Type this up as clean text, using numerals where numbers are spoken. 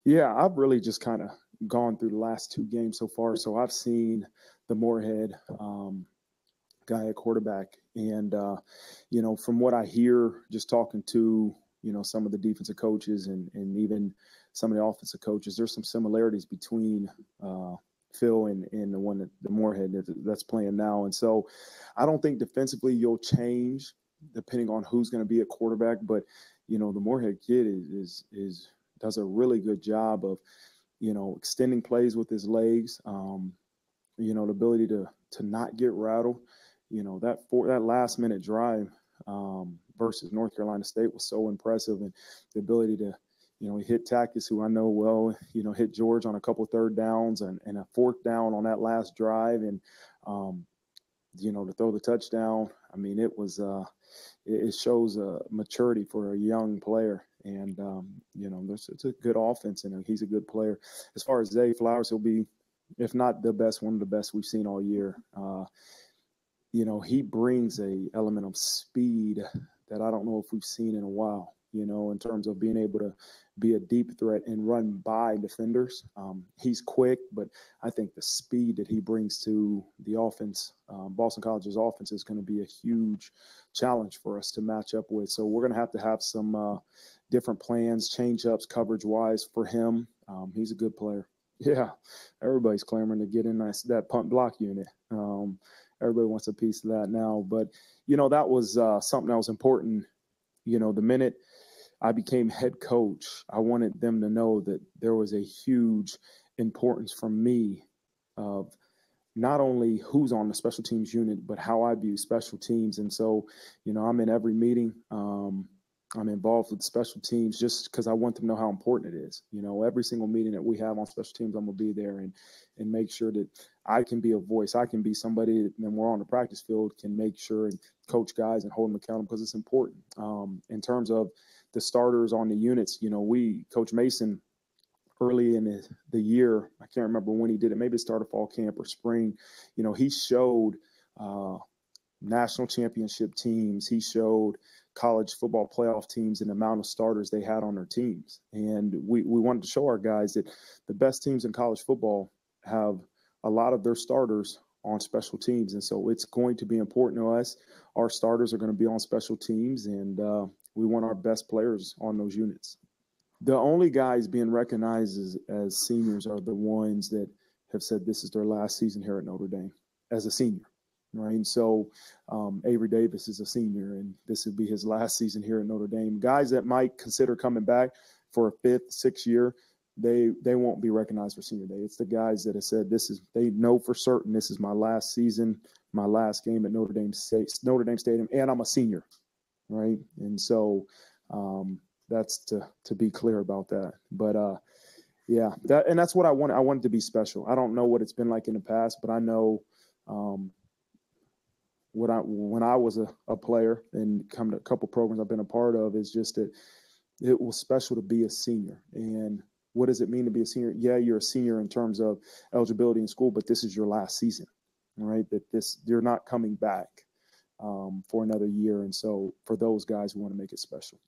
Yeah, I've really just kind of gone through the last two games so far. So I've seen the Morehead guy at quarterback, and from what I hear, just talking to some of the defensive coaches and even some of the offensive coaches, there's some similarities between Phil and the Morehead that's playing now. And so I don't think defensively you'll change depending on who's going to be a quarterback, but the Morehead kid is does a really good job of extending plays with his legs. The ability to not get rattled. That last minute drive versus North Carolina State was so impressive, and the ability to he hit Takis, who I know well, hit George on a couple third downs and a fourth down on that last drive, and to throw the touchdown. I mean, it shows maturity for a young player, and it's a good offense, and he's a good player. As far as Zay Flowers, he'll be, if not the best, one of the best we've seen all year. He brings a element of speed that I don't know if we've seen in a while, in terms of being able to be a deep threat and run by defenders. He's quick, but I think the speed that he brings to the offense, Boston College's offense, is going to be a huge challenge for us to match up with. So we're going to have some different plans, change-ups, coverage-wise for him. He's a good player. Yeah, everybody's clamoring to get in that punt block unit. Everybody wants a piece of that now. But, that was something that was important. The minute I became head coach, I wanted them to know that there was a huge importance from me of not only who's on the special teams unit, but how I view special teams. And so, I'm in every meeting. I'm involved with special teams just because I want them to know how important it is. Every single meeting that we have on special teams, I'm going to be there and make sure that I can be a voice. I can be somebody that, when we're on the practice field, can make sure and coach guys and hold them accountable, because it's important. In terms of the starters on the units, Coach Mason, early in the year, I can't remember when he did it, maybe it started fall camp or spring, he showed national championship teams. He showed college football playoff teams and the amount of starters they had on their teams. And we wanted to show our guys that the best teams in college football have a lot of their starters on special teams. And so it's going to be important to us. Our starters are going to be on special teams, and we want our best players on those units. The only guys being recognized as seniors are the ones that have said this is their last season here at Notre Dame as a senior. Right. And so Avery Davis is a senior, and this would be his last season here at Notre Dame. Guys that might consider coming back for a fifth, sixth year, they won't be recognized for senior day. It's the guys that have said they know for certain this is my last season, my last game at Notre Dame Stadium, and I'm a senior. Right. And so that's to be clear about that. But yeah, that's what I want. I want it to be special. I don't know what it's been like in the past, but I know when I was a player and come to a couple programs I've been a part of, is just that it was special to be a senior. And what does it mean to be a senior? Yeah, you're a senior in terms of eligibility in school, but this is your last season, right? You're not coming back for another year. And so for those guys, we want to make it special.